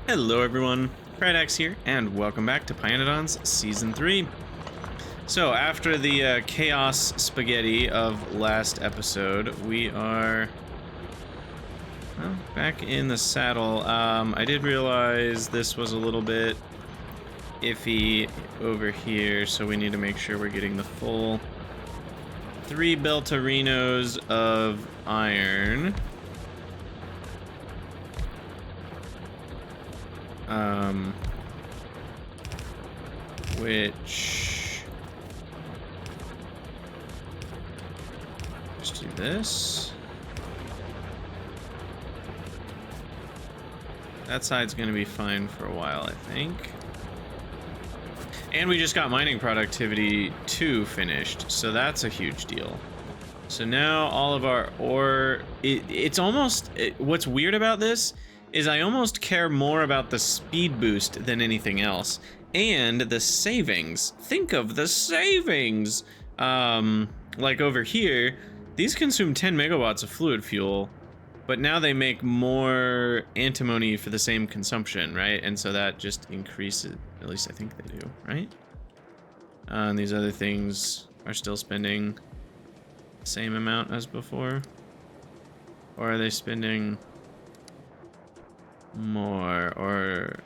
Hello everyone, Krydax here, and welcome back to pYanodon's Season 3. So, after the chaos spaghetti of last episode, we are back in the saddle. I did realize this was a little bit iffy over here, so we need to make sure we're getting the full 3 Beltorinos of iron. Which, let's do this. That side's gonna be fine for a while, I think. And we just got mining productivity 2 finished, so that's a huge deal. So now all of our ore, it's almost, what's weird about this is I almost care more about the speed boost than anything else. And the savings. Think of the savings! Like over here, these consume 10 megawatts of fluid fuel, but now they make more antimony for the same consumption, right? And so that just increases, at least I think they do, right? And these other things are still spending the same amount as before? Or are they spending more, or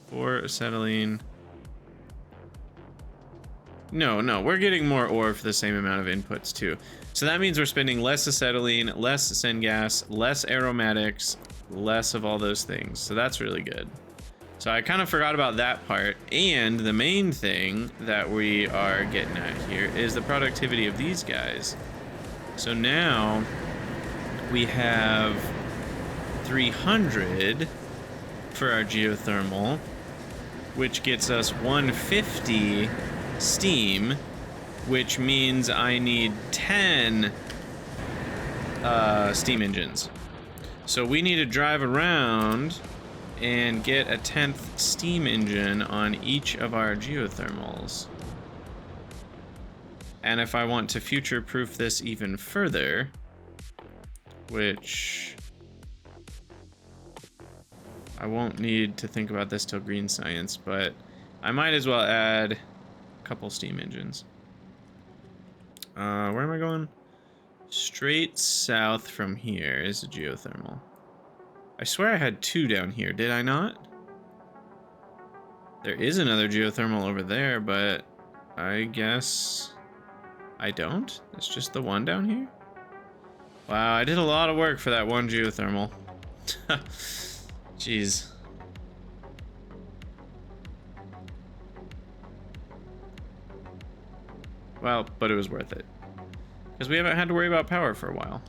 4 acetylene. No, we're getting more ore for the same amount of inputs too. So that means we're spending less acetylene, less syngas, less aromatics, less of all those things. So that's really good. So I kind of forgot about that part. And the main thing that we are getting at here is the productivity of these guys. So now we have 300 for our geothermal, which gets us 150 steam, which means I need 10 steam engines. So we need to drive around and get a 10th steam engine on each of our geothermals. And if I want to future-proof this even further, which I won't need to think about this till green science, but I might as well add a couple steam engines. Where am I going? Straight south from here is a geothermal. I swear I had 2 down here, did I not? There is another geothermal over there, but I guess I don't? It's just the one down here? Wow, I did a lot of work for that one geothermal. Jeez. Well, but it was worth it. Because we haven't had to worry about power for a while.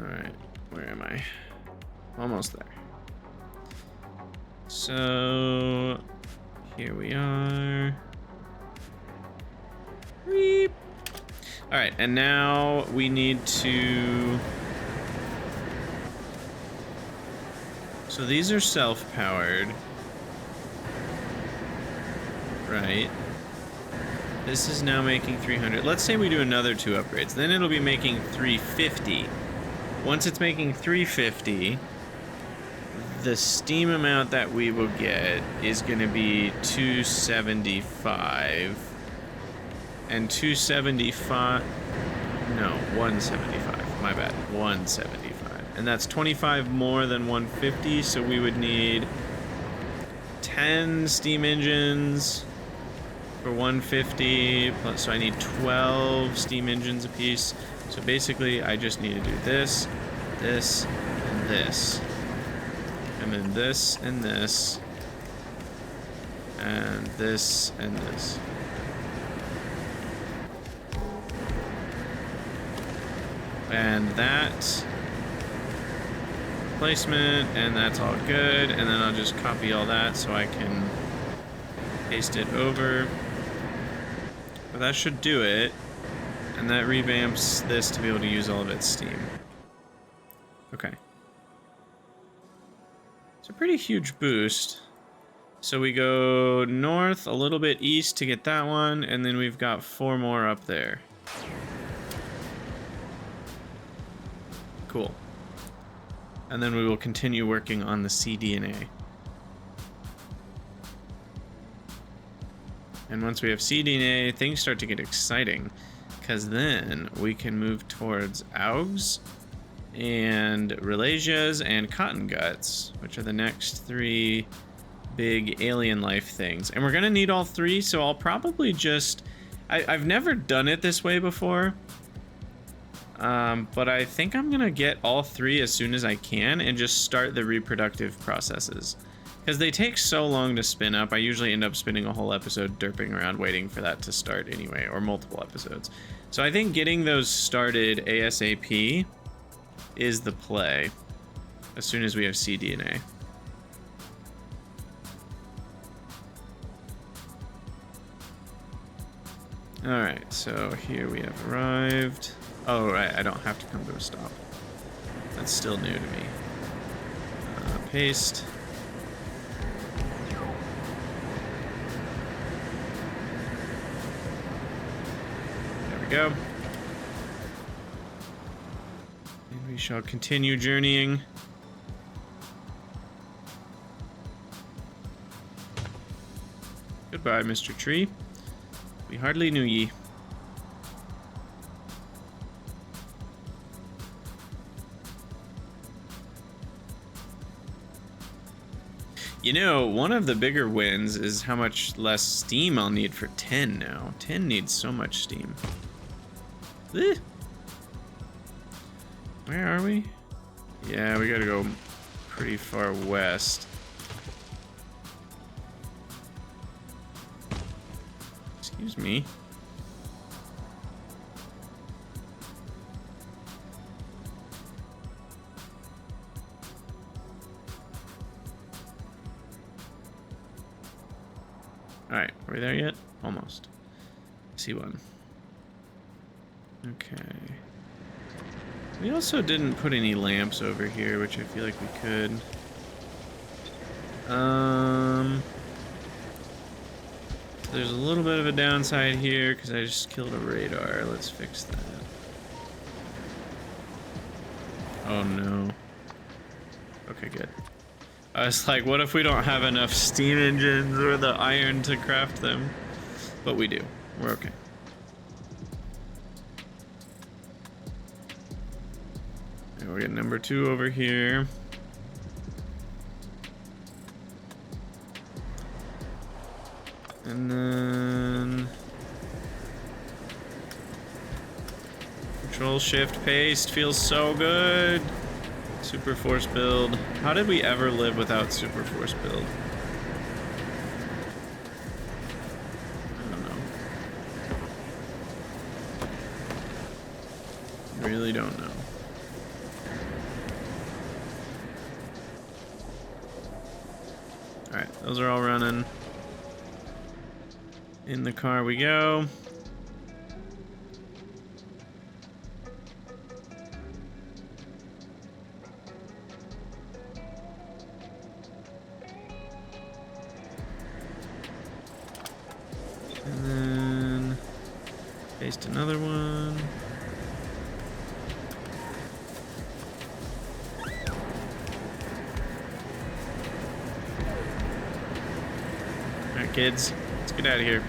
Alright, where am I? Almost there. So, here we are. Beep. All right, and now we need to. So these are self-powered, right? This is now making 300. Let's say we do another 2 upgrades, then it'll be making 350. Once it's making 350, the steam amount that we will get is going to be 275. And 275, no, 175, my bad, 175. And that's 25 more than 150, so we would need 10 steam engines for 150, plus, so I need 12 steam engines apiece. So basically, I just need to do this, this, and this. And then this, and this, and this, and this. And that placement, and that's all good. And then I'll just copy all that so I can paste it over. But that should do it. And that revamps this to be able to use all of its steam. Okay. It's a pretty huge boost. So we go north, a little bit east to get that one, and then we've got 4 more up there. Cool. And then we will continue working on the cDNA. And once we have cDNA, things start to get exciting, because then we can move towards AUGs and Rhalasias and cotton guts, which are the next 3 big alien life things. And we're gonna need all 3, so I'll probably just... I've never done it this way before, but I think I'm gonna get all 3 as soon as I can and just start the reproductive processes. Because they take so long to spin up, I usually end up spending a whole episode derping around waiting for that to start anyway, or multiple episodes. So I think getting those started ASAP is the play, as soon as we have cDNA. Alright, so here we have arrived. Oh, right, I don't have to come to a stop. That's still new to me. Paste. Go. And we shall continue journeying. Goodbye, Mr. Tree. We hardly knew ye. You know, one of the bigger wins is how much less steam I'll need for 10 now. 10 needs so much steam. Where are we? Yeah, we gotta go pretty far west. Excuse me. Alright, are we there yet? Almost. C1. Okay. We also didn't put any lamps over here, which I feel like we could. There's a little bit of a downside here because I just killed a radar. Let's fix that. Oh no. Okay, good. I was like, what if we don't have enough steam engines or the iron to craft them? But we do. We're okay. And we'll get number 2 over here. And then... Control Shift Paste feels so good. Super Force build. How did we ever live without Super Force build? I don't know. Really don't know. Alright, those are all running. In the car we go. And then paste another one. Alright, kids, let's get out of here.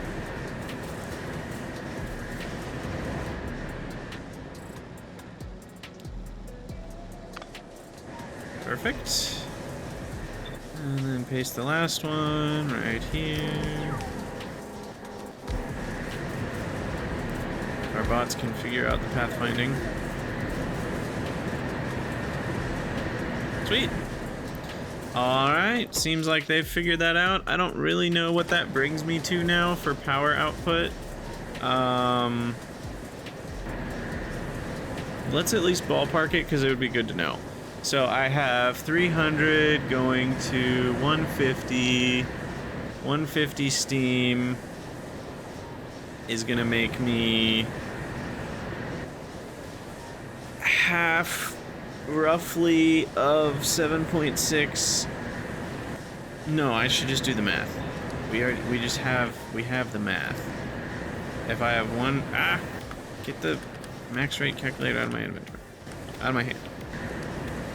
Perfect. And then paste the last one right here. Our bots can figure out the pathfinding. Sweet. Alright, seems like they've figured that out. I don't really know what that brings me to now for power output. Let's at least ballpark it because it would be good to know. So I have 300 going to 150. 150 steam is gonna make me half roughly of 7.6 No, I should just do the math. We have the math. If I have one, get the max rate calculator out of my inventory, out of my hand.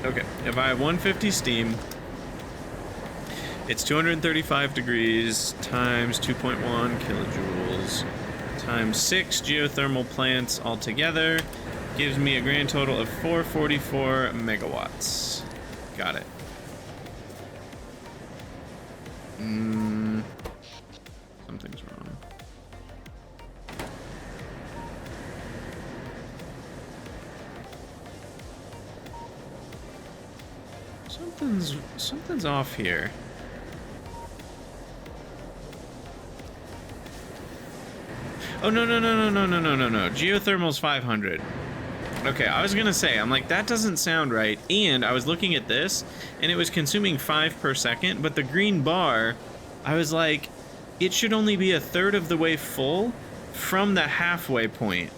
Okay, if I have 150 steam, it's 235 degrees times 2.1 kilojoules times 6 geothermal plants altogether gives me a grand total of 444 megawatts. Got it. Something's wrong. Something's off here. Oh, no. Geothermal's 500. Okay, I was gonna say, I'm like, that doesn't sound right. And I was looking at this, and it was consuming 5 per second, but the green bar, I was like, it should only be a third of the way full from the halfway point.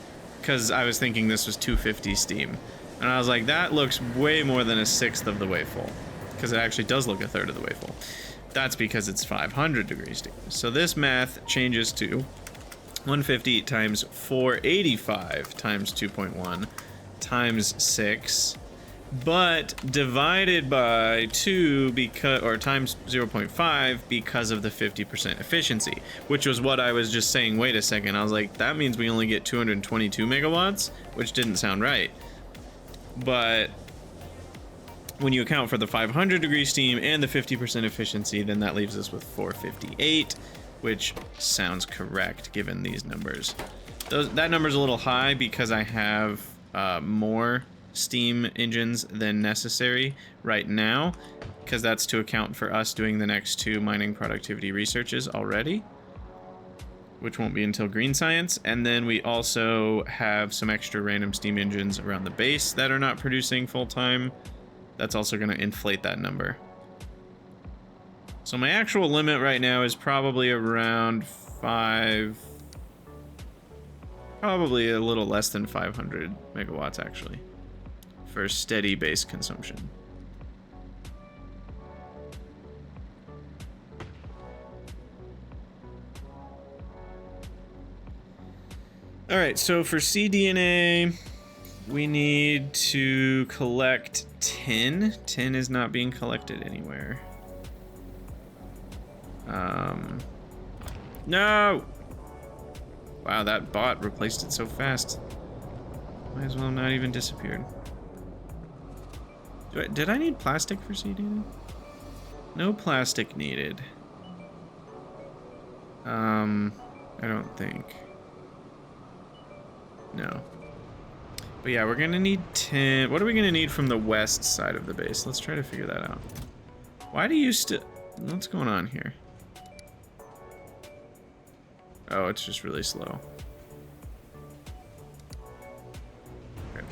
Because I was thinking this was 250 steam. And I was like, that looks way more than a sixth of the way full. Because it actually does look a third of the way full. That's because it's 500 degrees steam. So this math changes to 150 times 485 times 2.1 times 6, but divided by 2 because, or times 0.5 because of the 50% efficiency, which was what I was just saying. Wait a second, I was like, that means we only get 222 megawatts, which didn't sound right. But when you account for the 500 degree steam and the 50% efficiency, then that leaves us with 458, which sounds correct given these numbers. That number's a little high because I have more steam engines than necessary right now, because that's to account for us doing the next 2 mining productivity researches already, which won't be until green science. And then we also have some extra random steam engines around the base that are not producing full-time. That's also going to inflate that number. So my actual limit right now is probably around 5, probably a little less than 500 megawatts actually, for steady base consumption. All right, so for cDNA, we need to collect 10. 10 is not being collected anywhere. No! Wow, that bot replaced it so fast. Might as well not even disappeared. Did I need plastic for cDNA? No plastic needed. I don't think. No. But yeah, we're gonna need 10. What are we gonna need from the west side of the base? Let's try to figure that out. Why do you still... What's going on here? Oh, it's just really slow. Okay.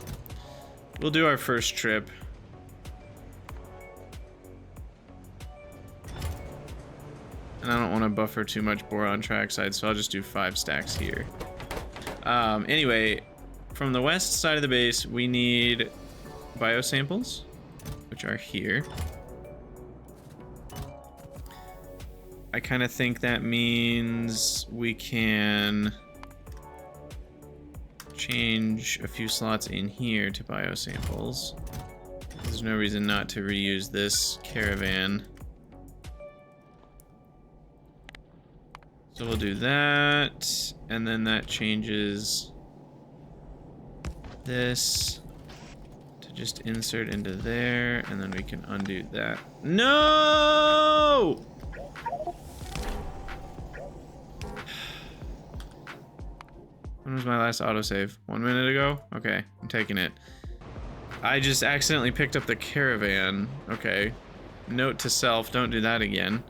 We'll do our first trip. And I don't want to buffer too much boron trackside, so I'll just do 5 stacks here. Anyway, from the west side of the base, we need biosamples, which are here. I kind of think that means we can change a few slots in here to biosamples. There's no reason not to reuse this caravan. So we'll do that, and then that changes this to just insert into there, and then we can undo that. No! When was my last autosave? 1 minute ago? Okay, I'm taking it. I just accidentally picked up the caravan. Okay. Note to self, don't do that again.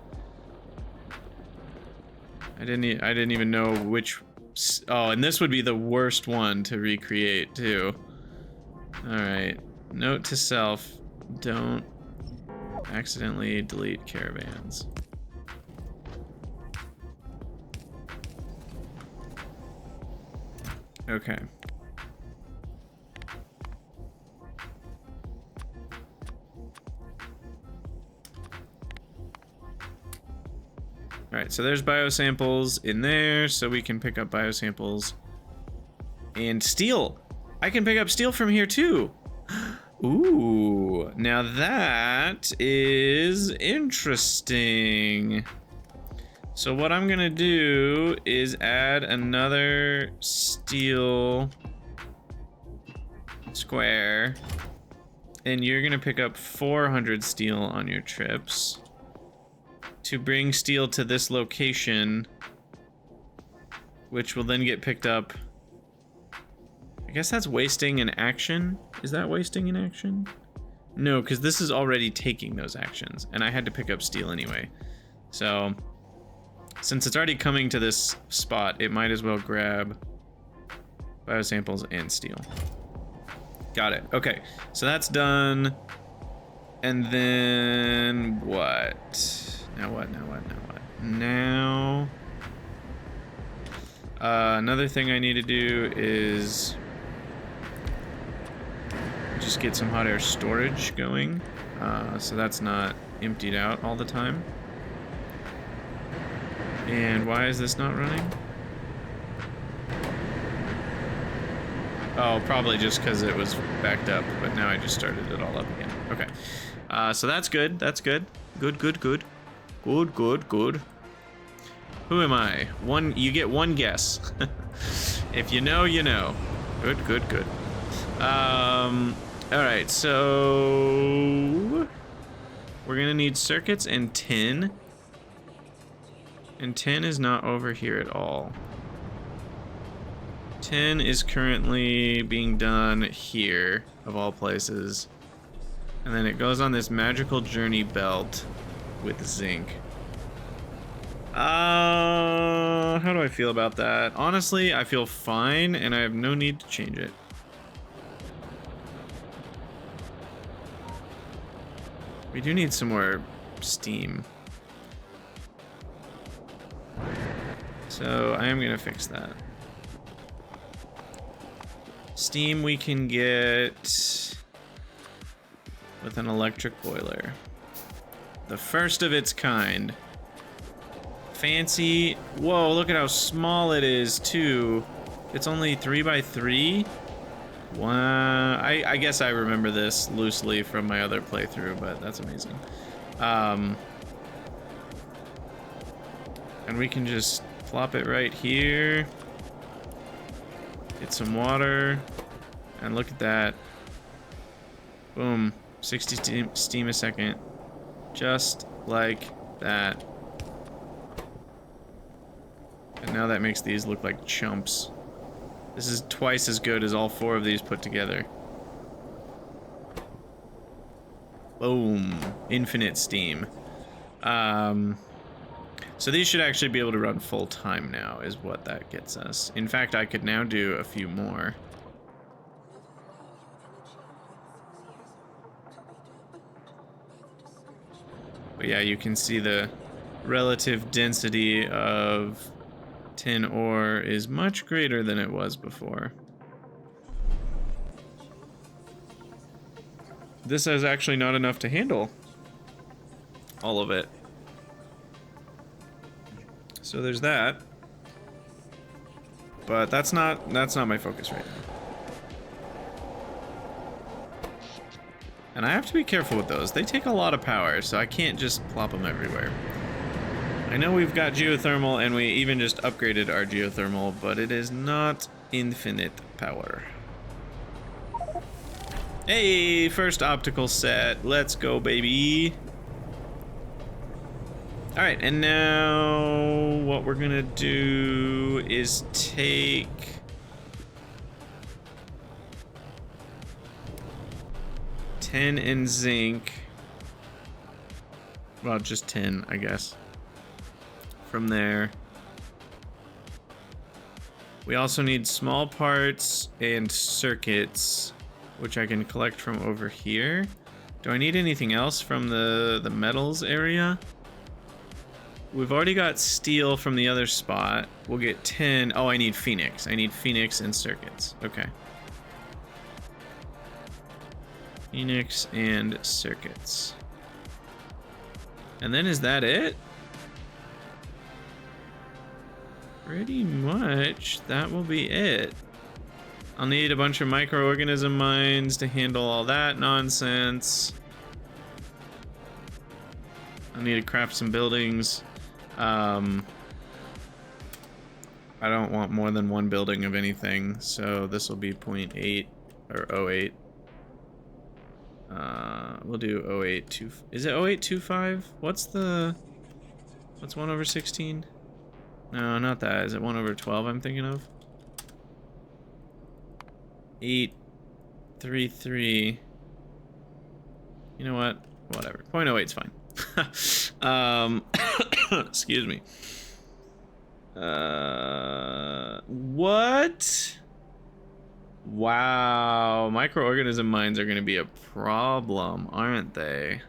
I didn't even know which... Oh, and this would be the worst one to recreate, too. Alright. Note to self, don't accidentally delete caravans. Okay. All right, so there's biosamples in there, so we can pick up biosamples. And steel. I can pick up steel from here too. Ooh, now that is interesting. So what I'm gonna do is add another steel square, and you're gonna pick up 400 steel on your trips to bring steel to this location, which will then get picked up. I guess that's wasting an action. Is that wasting an action? No, because this is already taking those actions, and I had to pick up steel anyway. So, since it's already coming to this spot, it might as well grab biosamples and steel. Got it. Okay, so that's done. And then what? Now what? Now, another thing I need to do is just get some hot air storage going, so that's not emptied out all the time. And why is this not running? Oh, probably just because it was backed up, but now I just started it all up again. Okay, so that's good. That's good. Good. Who am I? You get one guess. If you know, you know. Good. All right, so we're gonna need circuits and tin. And tin is not over here at all. Tin is currently being done here, of all places. And then it goes on this magical journey belt with zinc. How do I feel about that? Honestly, I feel fine, and I have no need to change it. We do need some more steam. So I am gonna fix that. Steam we can get with an electric boiler. The first of its kind. Fancy. Whoa, look at how small it is too. It's only 3x3. Wow. I guess I remember this loosely from my other playthrough, but that's amazing. And we can just plop it right here. Get some water. And look at that. Boom. 60 steam a second. Just like that. And now that makes these look like chumps. This is twice as good as all 4 of these put together. Boom. Infinite steam. So these should actually be able to run full time now, is what that gets us. In fact, I could now do a few more. But yeah, you can see the relative density of tin ore is much greater than it was before. This is actually not enough to handle all of it. So there's that. But that's not my focus right now. And I have to be careful with those. They take a lot of power, so I can't just plop them everywhere. I know we've got geothermal, and we even just upgraded our geothermal, but it is not infinite power. Hey, first optical set. Let's go, baby. All right, and now what we're gonna do is take tin and zinc. Well, just tin, I guess. From there. We also need small parts and circuits, which I can collect from over here. Do I need anything else from the metals area? We've already got steel from the other spot. We'll get tin. Oh, I need Phoenix. I need Phoenix and circuits. Okay. Phoenix and circuits. And then is that it? pretty much that will be it. I'll need a bunch of microorganism mines to handle all that nonsense. I need to craft some buildings. I don't want more than one building of anything, so this will be 0.8 or 0.8. We'll do 0.82. Is it 0.825? What's 1 over 16? No, not that. Is it 1 over 12 I'm thinking of? 833. You know what? Whatever. 0.08 is fine. Excuse me. What? Wow, microorganism mines are going to be a problem, aren't they?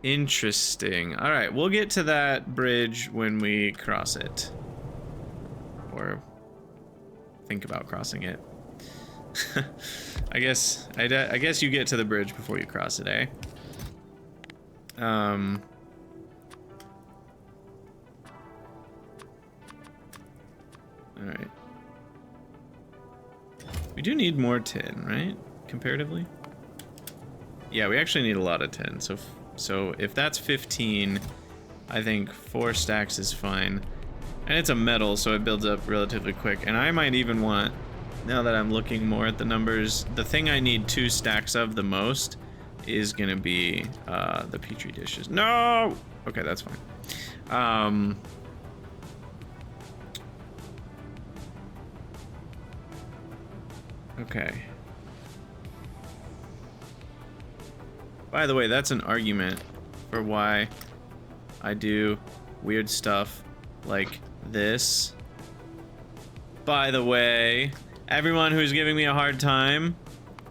Interesting. All right, we'll get to that bridge when we cross it, or think about crossing it. I guess you get to the bridge before you cross it, eh? All right. We do need more tin, right? Comparatively? Yeah, we actually need a lot of tin. So if that's 15, I think 4 stacks is fine. And it's a metal, so it builds up relatively quick. And I might even want, now that I'm looking more at the numbers, the thing I need 2 stacks of the most is gonna be the petri dishes. No! Okay, that's fine. Okay. By the way, that's an argument for why I do weird stuff like this. By the way, everyone who's giving me a hard time,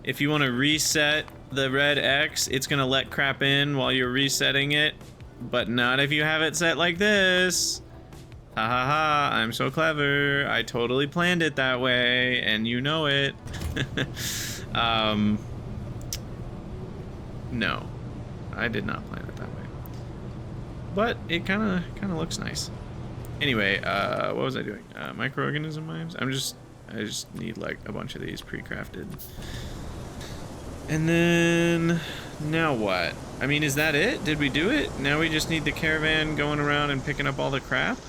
if you want to reset the red X, it's gonna let crap in while you're resetting it, but not if you have it set like this. Ha ha ha, I'm so clever. I totally planned it that way, and you know it. No, I did not plan it that way. But it kind of looks nice. Anyway, what was I doing? Microorganism mines? I just need like a bunch of these pre-crafted. And then, now what? I mean, is that it? Did we do it? Now we just need the caravan going around and picking up all the crap?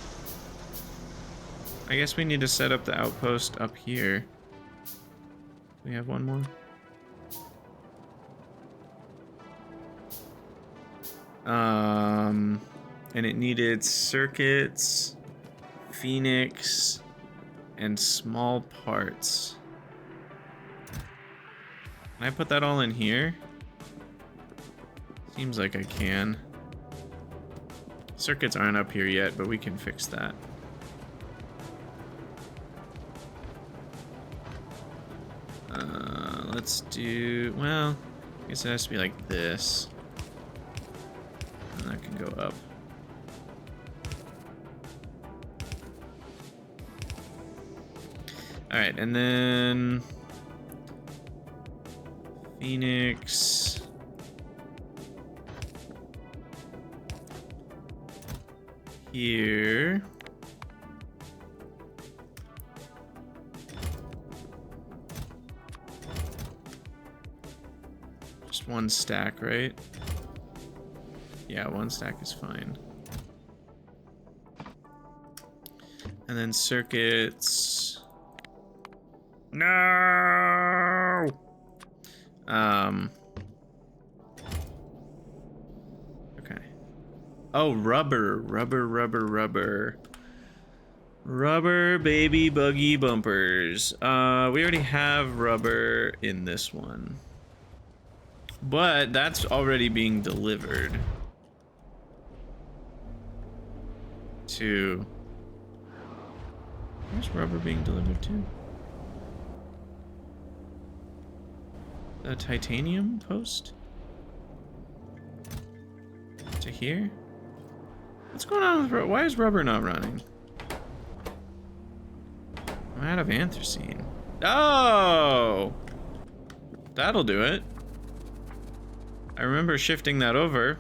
I guess we need to set up the outpost up here. We have one more. And it needed circuits, phoenix, and small parts. Can I put that all in here? Seems like I can. Circuits aren't up here yet, but we can fix that. Let's do, well, I guess it has to be like this. And that can go up. All right, and then Phoenix. Here. Just one stack, right? Yeah, one stack is fine. And then circuits. No! Okay. Oh, rubber, baby buggy bumpers. We already have rubber in this one. But that's already being delivered to... Where's rubber being delivered to? The titanium post? To here? What's going on with rubber? Why is rubber not running? I'm out of anthracene. Oh! That'll do it. I remember shifting that over,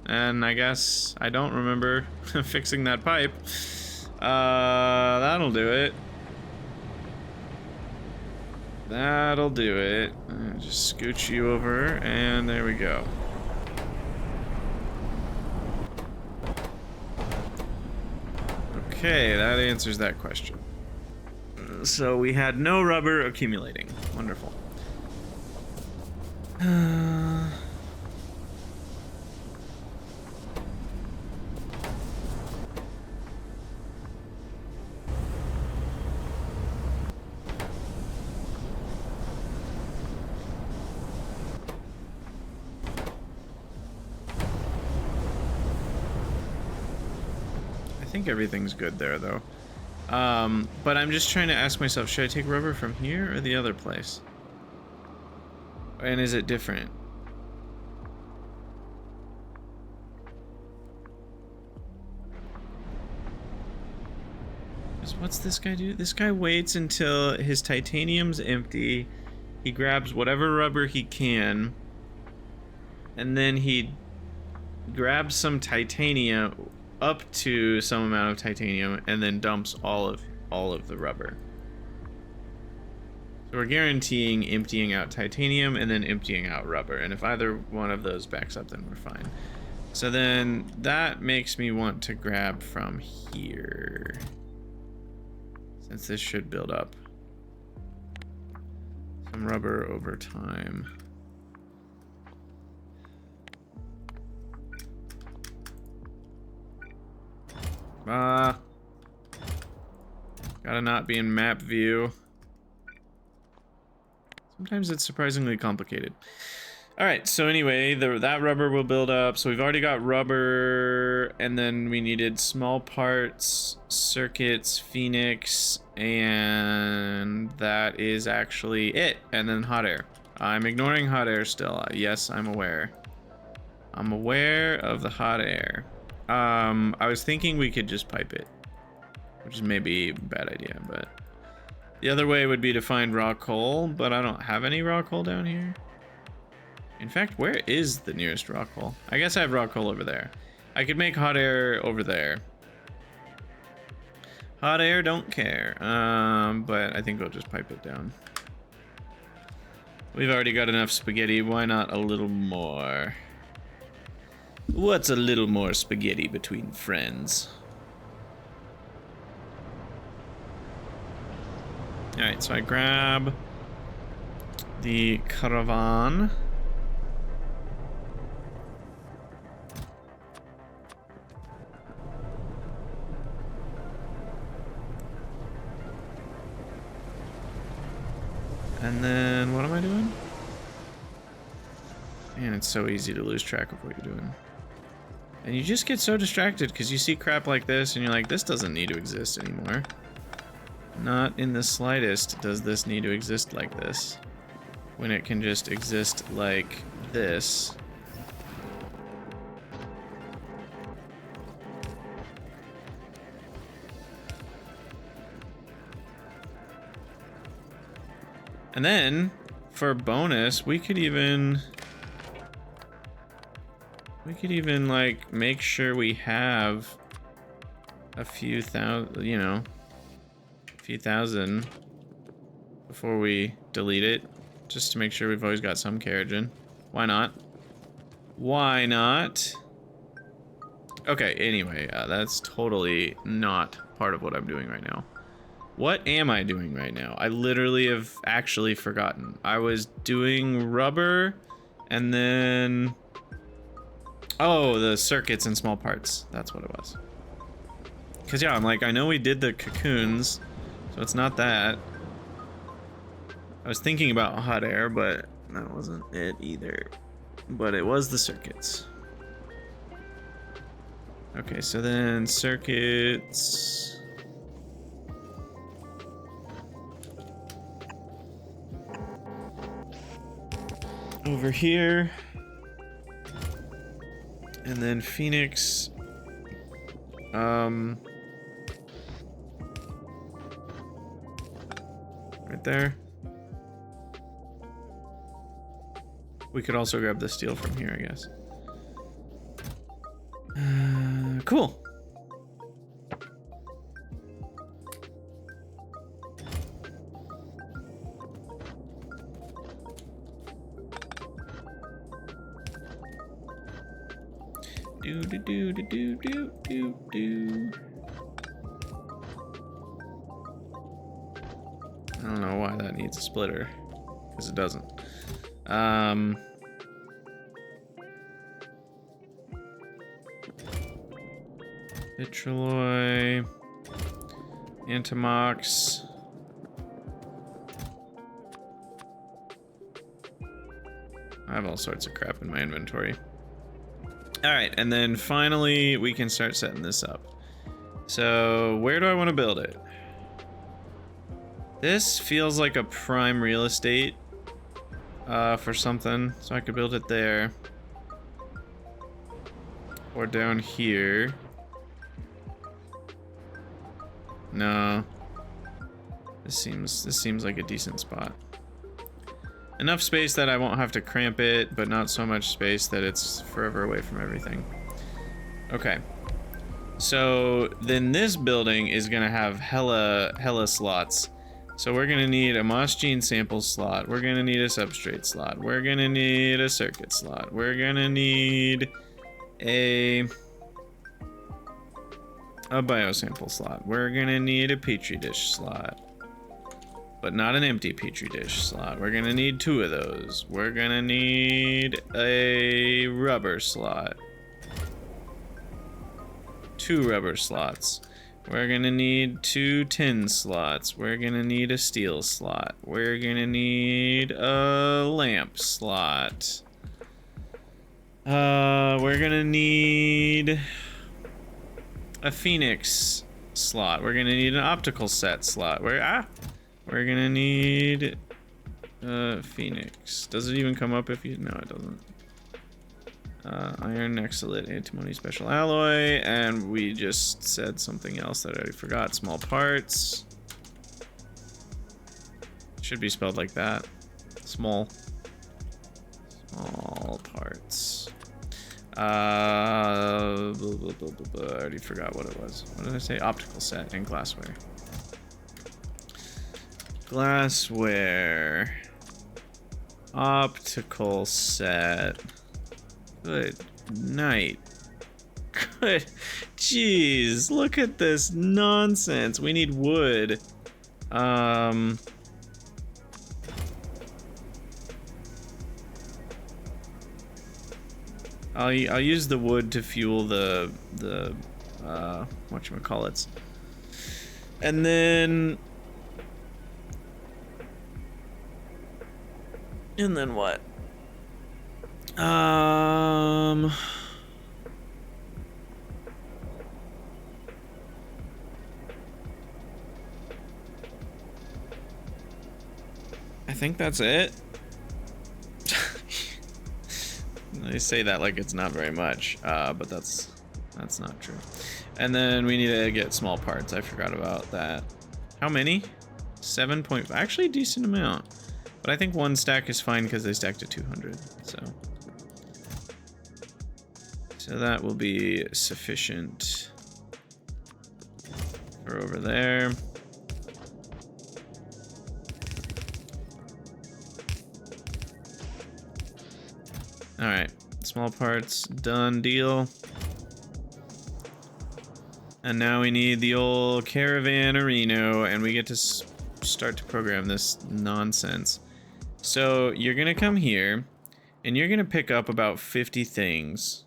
and I guess I don't remember fixing that pipe. That'll do it. That'll do it. Just scooch you over, and there we go. Okay, that answers that question. So we had no rubber accumulating. Wonderful. I think everything's good there, though. But I'm just trying to ask myself, should I take rubber from here or the other place? And is it different? Because what's this guy do? This guy waits until his titanium's empty. He grabs whatever rubber he can. And then he grabs some titanium up to some amount of titanium and then dumps all of the rubber. So we're guaranteeing emptying out titanium and then emptying out rubber, and if either one of those backs up, then we're fine. So then that makes me want to grab from here, since this should build up some rubber over time. Gotta not be in map view. Sometimes it's surprisingly complicated. Alright, so anyway, that rubber will build up. So we've already got rubber, and then we needed small parts, circuits, Phoenix, and that is actually it. And then hot air. I'm ignoring hot air still. Yes, I'm aware. I'm aware of the hot air. I was thinking we could just pipe it, which is maybe a bad idea, but the other way would be to find raw coal, but I don't have any raw coal down here. In fact, where is the nearest raw coal? I guess I have raw coal over there. I could make hot air over there. Hot air, don't care. But I think we'll just pipe it down. We've already got enough spaghetti. Why not a little more? What's a little more spaghetti between friends? Alright, so I grab the caravan. And then, what am I doing? Man, it's so easy to lose track of what you're doing. And you just get so distracted because you see crap like this and you're like, this doesn't need to exist anymore. Not in the slightest does this need to exist like this, when it can just exist like this. And then, for bonus, we could even like make sure we have a few thousand, you know, a few thousand before we delete it, just to make sure we've always got some carriage in. Why not? Why not? Okay, anyway, that's totally not part of what I'm doing right now. What am I doing right now? I literally have actually forgotten. I was doing rubber and then... Oh, the circuits and small parts. That's what it was. Because, yeah, I'm like, I know we did the cocoons, so it's not that. I was thinking about hot air, but that wasn't it either. But it was the circuits. Okay, so then circuits... over here. And then Phoenix, right there. We could also grab the steel from here, I guess. Cool. I don't know why that needs a splitter, because it doesn't. Vitroloi, Antimox. I have all sorts of crap in my inventory. All right, and then finally we can start setting this up. So where do I want to build it? This feels like a prime real estate for something, so I could build it there or down here. No, this seems like a decent spot. Enough space that I won't have to cramp it, but not so much space that it's forever away from everything. Okay. So then this building is gonna have hella slots. So we're gonna need a moss gene sample slot. We're gonna need a substrate slot. We're gonna need a circuit slot. We're gonna need a biosample slot. We're gonna need a petri dish slot. But not an empty petri dish slot. We're gonna need 2 of those. We're gonna need a rubber slot. 2 rubber slots. We're gonna need 2 tin slots. We're gonna need a steel slot. We're gonna need a lamp slot. We're gonna need a phoenix slot. We're gonna need an optical set slot. We're gonna need phoenix. Does it even come up if you? No, it doesn't. Iron Nexolite antimony special alloy, and we just said something else that I already forgot. Small parts. Should be spelled like that. Small parts. I already forgot what it was. What did I say? Optical set and glassware. Glassware. Optical set. Good night. Good. Jeez, look at this nonsense. We need wood. I'll use the wood to fuel the whatchamacallits. And then what? I think that's it. They say that like it's not very much, but that's not true. And then we need to get small parts. I forgot about that. How many? 7 point. Actually, a decent amount. But I think 1 stack is fine because they stack to 200. So that will be sufficient for over there. All right, small parts, done deal. And now we need the old caravan Areno, and we get to start to program this nonsense. So you're gonna come here, and you're gonna pick up about 50 things.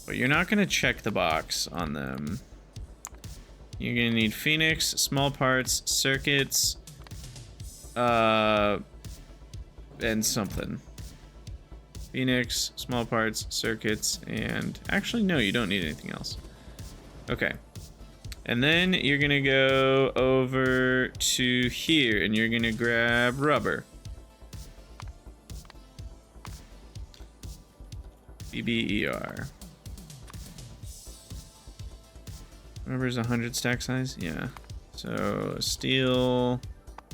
But you're not gonna check the box on them. You're gonna need Phoenix, small parts, circuits, and something. Phoenix, small parts, circuits, and actually no, you don't need anything else. Okay. And then you're gonna go over to here and you're gonna grab rubber. BBER. Rubber is 100 stack size? Yeah. So steel.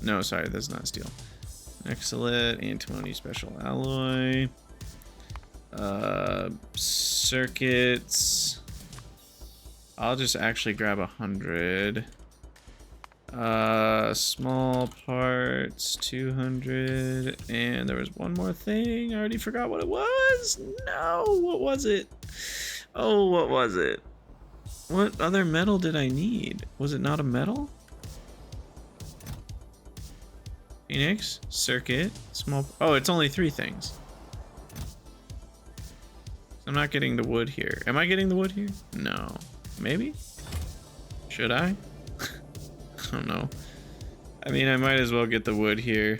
No, sorry, that's not steel. Nexolite, antimony special alloy. Circuits. I'll just actually grab 100. Small parts, 200, and there was one more thing. I already forgot what it was. No, what was it? Oh, what was it? What other metal did I need? Was it not a metal? Phoenix, circuit, small. Oh, it's only 3 things. I'm not getting the wood here. Am I getting the wood here? No. Maybe? Should I? I don't know. I mean, I might as well get the wood here.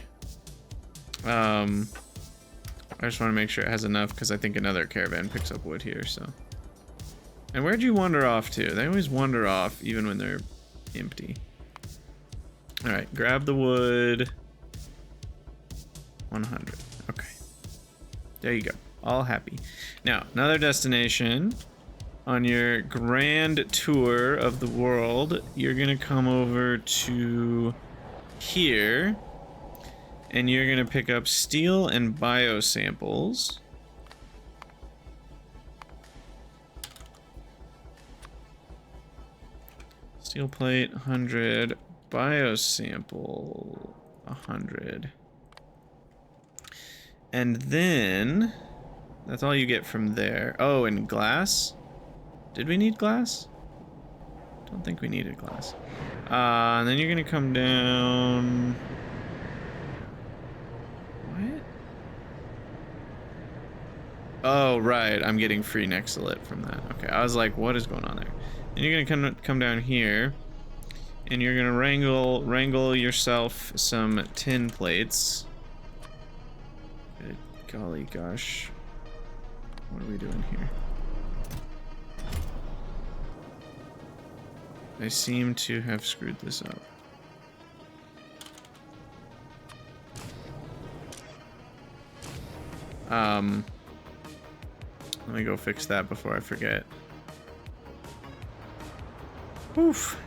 I just want to make sure it has enough because I think another caravan picks up wood here, so. And where'd you wander off to? They always wander off even when they're empty. All right, grab the wood. 100. Okay. There you go. All happy. Now, another destination. On your grand tour of the world, you're gonna come over to here, and you're gonna pick up steel and biosamples. Steel plate, 100. Biosample, 100. And then, that's all you get from there. Oh, and glass? Did we need glass? Don't think we needed glass. And then you're gonna come down. What? Oh, right. I'm getting free Nexalit from that. Okay, I was like, what is going on there? Then you're gonna come down here, and you're gonna wrangle yourself some tin plates. Good golly gosh. What are we doing here? I seem to have screwed this up. Let me go fix that before I forget. Oof.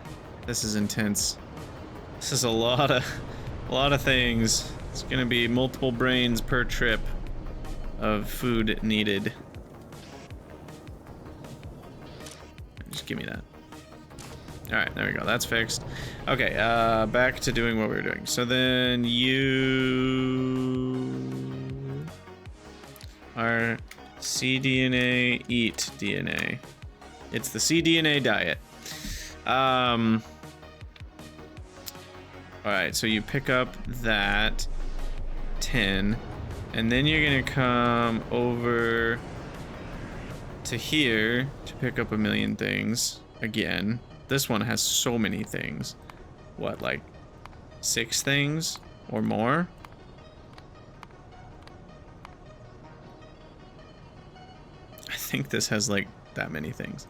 This is intense. This is a lot of things. It's gonna be multiple brains per trip of food needed. Just give me that. All right, there we go. That's fixed. Okay, back to doing what we were doing. So then you are cDNA, eat DNA. It's the cDNA diet. All right, so you pick up that 10, and then you're gonna come over to here to pick up 1,000,000 things again. This one has so many things. What, like 6 things or more? I think this has like that many things.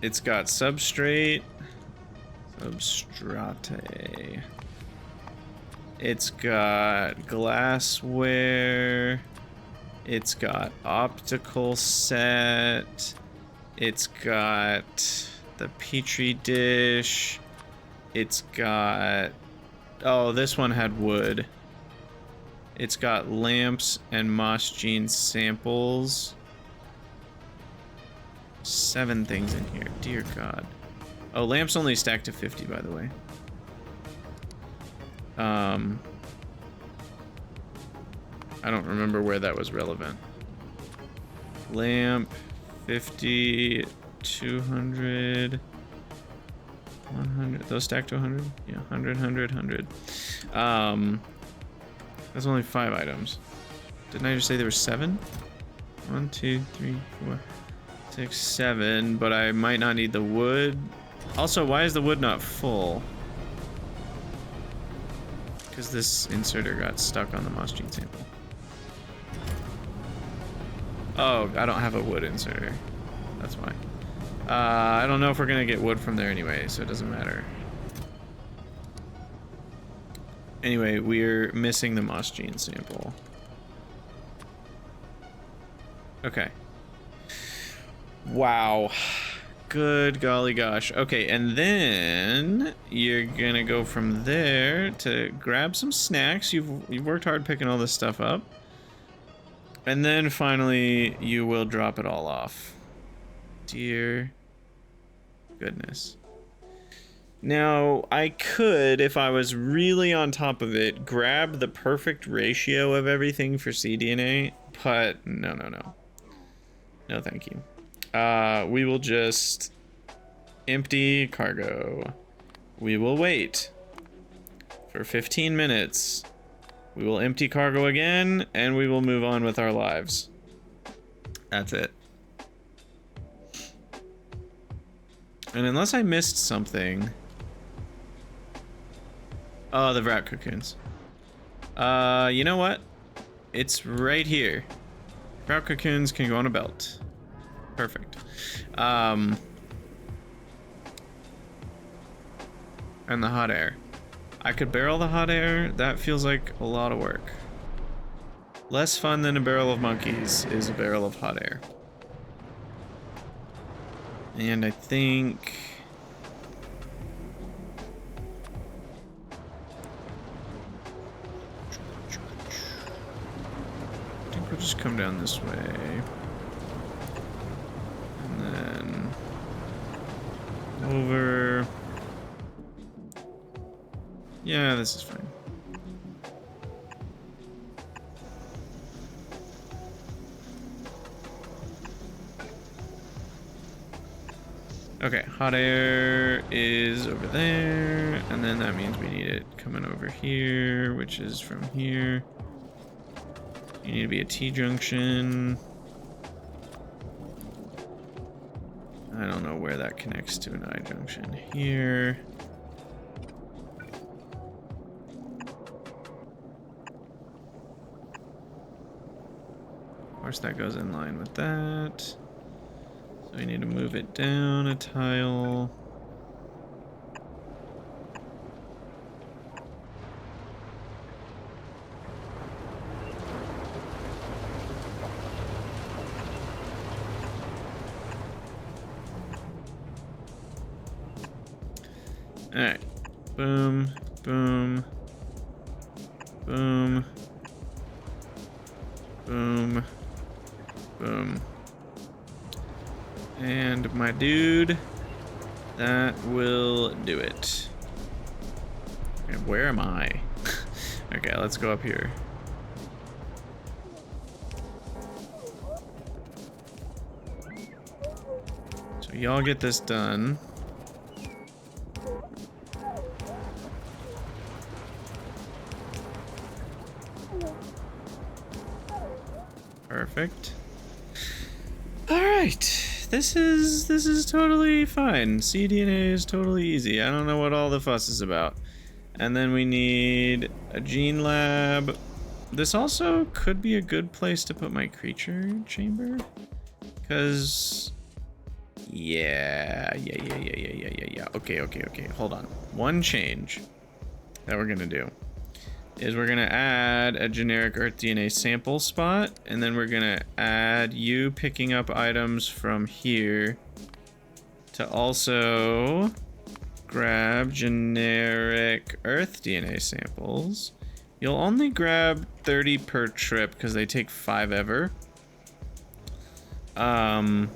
It's got substrate, substrate. It's got glassware. It's got optical set. It's got the petri dish. It's got, oh, this one had wood. It's got lamps and moss gene samples. 7 things in here, dear God. Oh, lamps only stack to 50, by the way. I don't remember where that was relevant. Lamp, 50, 200, 100. Those stack to 100? Yeah, 100, 100, 100. That's only 5 items. Didn't I just say there were 7? 1, 2, 3, 4, 6, 7. But I might not need the wood. Also, why is the wood not full? Because this inserter got stuck on the moss gene sample. Oh, I don't have a wood inserter. That's why. I don't know if we're gonna get wood from there anyway, so it doesn't matter. Anyway, we're missing the moss gene sample. Okay. Wow. Good golly gosh. Okay, and then you're gonna go from there to grab some snacks. You've worked hard picking all this stuff up. And then finally, you will drop it all off. Dear goodness. Now, I could, if I was really on top of it, grab the perfect ratio of everything for cDNA, but no, no, no. No, thank you. We will just empty cargo. We will wait for 15 minutes. We will empty cargo again, and we will move on with our lives. That's it. And unless I missed something... Oh, the wrap cocoons. You know what? It's right here. Wrap cocoons can go on a belt. Perfect. And the hot air. I could barrel the hot air. That feels like a lot of work. Less fun than a barrel of monkeys is a barrel of hot air. And I think... we'll just come down this way. And then... over... Yeah, this is fine. Okay, hot air is over there, and then that means we need it coming over here, which is from here. You need to be a T-junction. I don't know where that connects to an I-junction. Here. Of course, that goes in line with that. So we need to move it down a tile. Alright. Boom, boom, boom, boom, boom. And my dude, that will do it. And where am I? Okay, let's go up here. So y'all get this done. Perfect. All right. This is totally fine. cDNA is totally easy. I don't know what all the fuss is about. And then we need a gene lab. This also could be a good place to put my creature chamber. Because... Yeah. Okay. Hold on. One change that we're gonna do is we're gonna add a generic Earth DNA sample spot, and then we're gonna add you picking up items from here to also grab generic Earth DNA samples. You'll only grab 30 per trip because they take 5 ever. And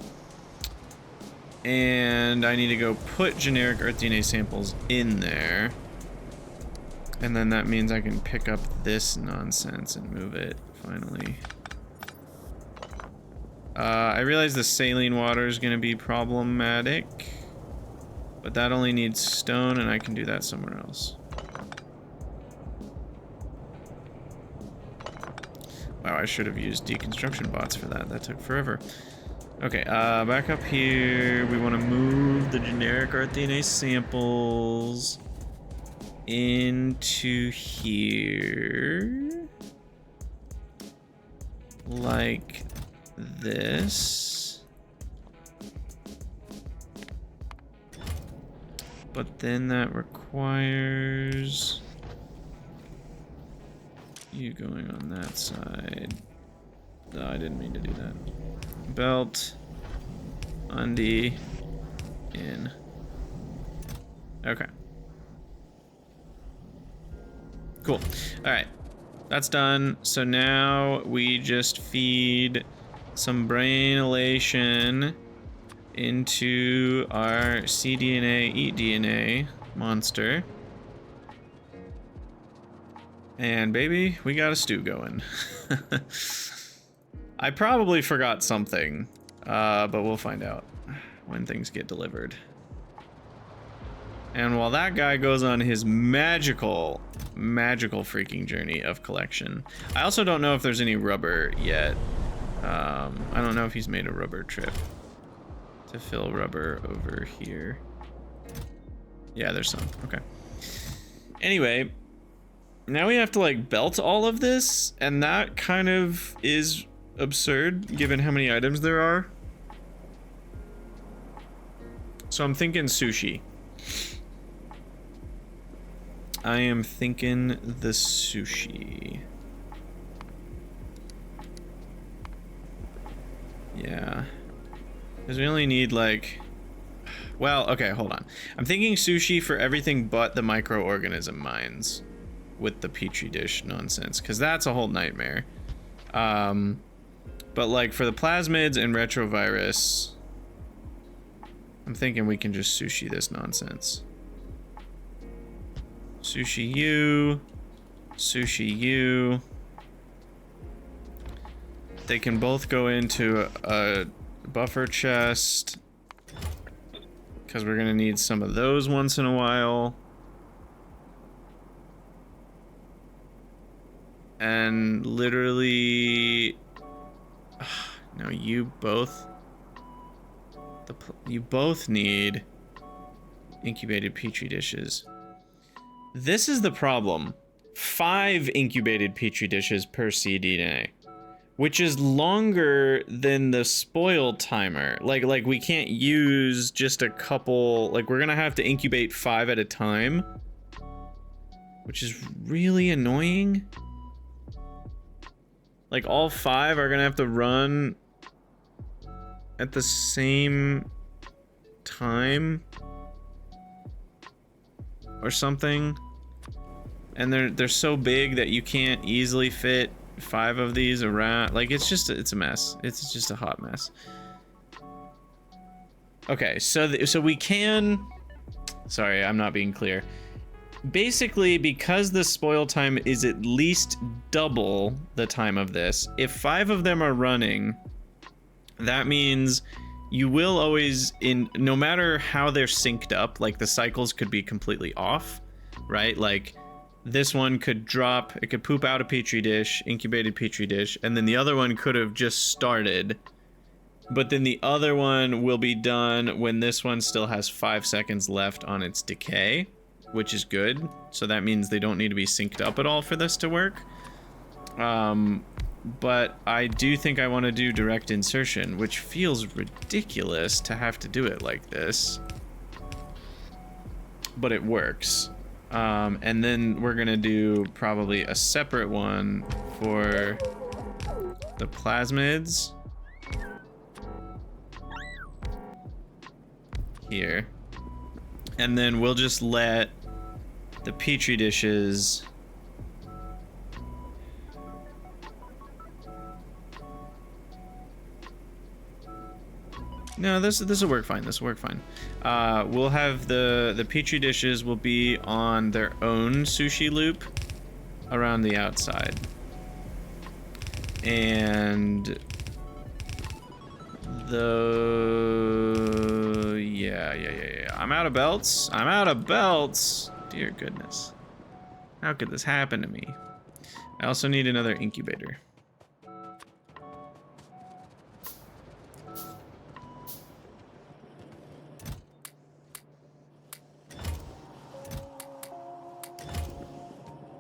I need to go put generic Earth DNA samples in there. And then that means I can pick up this nonsense and move it, finally. I realize the saline water is going to be problematic. But that only needs stone, and I can do that somewhere else. Wow, I should have used deconstruction bots for that. That took forever. Okay, back up here. We want to move the generic Earth DNA samples into here, like this, but then that requires you going on that side. No, I didn't mean to do that. Belt, undie, in. Okay. Cool. All right, that's done. So now we just feed some brain elation into our cDNA, eat DNA. monster. And baby, we got a stew going. I probably forgot something, but we'll find out when things get delivered. And while that guy goes on his magical freaking journey of collection. I also don't know if there's any rubber yet. I don't know if he's made a rubber trip to fill rubber over here. Yeah, there's some. Okay. Anyway, now we have to like belt all of this, and that kind of is absurd given how many items there are. So I'm thinking sushi. I am thinking the sushi. Yeah. Because we only need like... Well, okay, hold on. I'm thinking sushi for everything but the microorganism mines with the petri dish nonsense, because that's a whole nightmare. But like for the plasmids and retrovirus, I'm thinking we can just sushi this nonsense. Sushi you, sushi you. They can both go into a buffer chest, because we're gonna need some of those once in a while. And literally, no, you both need incubated petri dishes. This is the problem. 5 incubated petri dishes per cDNA, which is longer than the spoil timer. Like we can't use just a couple, like we're gonna have to incubate 5 at a time, which is really annoying. Like all 5 are gonna have to run at the same time or something. And they're so big that you can't easily fit 5 of these around. Like it's a mess. It's just a hot mess. Okay, so we can, sorry, I'm not being clear. Basically, because the spoil time is at least double the time of this, if 5 of them are running, that means you will always, no matter how they're synced up, like the cycles could be completely off, right? Like this one could drop, it could poop out a petri dish, incubated petri dish, and then the other one could have just started, but then the other one will be done when this one still has 5 seconds left on its decay, which is good. So that means they don't need to be synced up at all for this to work. But I do think I want to do direct insertion, which feels ridiculous to have to do it like this, but it works. And then we're gonna do probably a separate one for the plasmids here, and then we'll just let the petri dishes no, this will work fine. This will work fine. We'll have the petri dishes will be on their own sushi loop around the outside. And yeah. I'm out of belts. I'm out of belts. Dear goodness. How could this happen to me? I also need another incubator.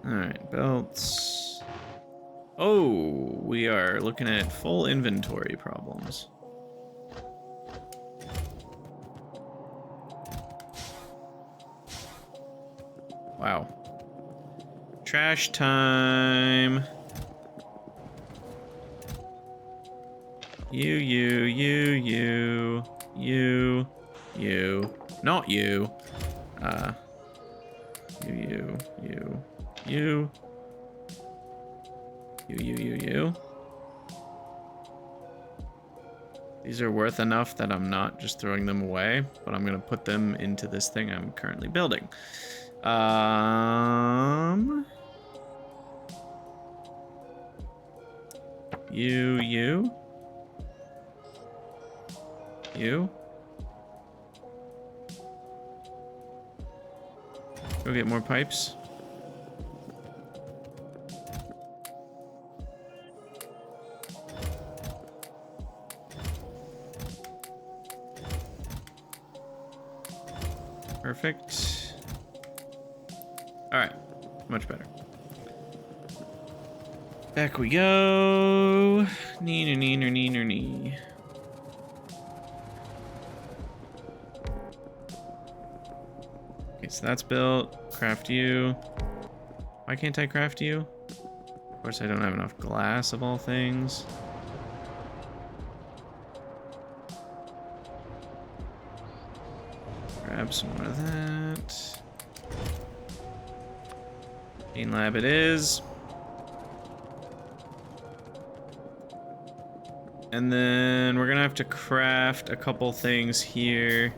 Alright, belts. Oh, we are looking at full inventory problems. Wow. Trash time. You. Not you. You. These are worth enough that I'm not just throwing them away, but I'm gonna put them into this thing I'm currently building. You. Go get more pipes. Perfect. All right, much better. Back we go. Nee. Okay, so that's built. Craft you. Why can't I craft you? Of course, I don't have enough glass of all things. Grab some more of that. Bean lab it is. And then we're gonna have to craft a couple things here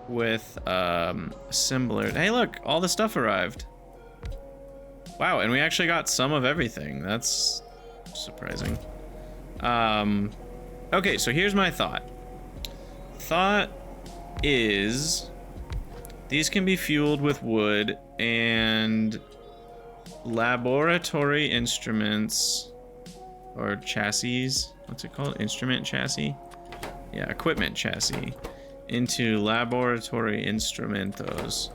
with assembler. Hey, look, all the stuff arrived. Wow, and we actually got some of everything. That's surprising. Okay, so here's my thought. Thought is these can be fueled with wood and laboratory instruments or chassis. What's it called? Instrument chassis? Yeah, equipment chassis into laboratory instrumentos.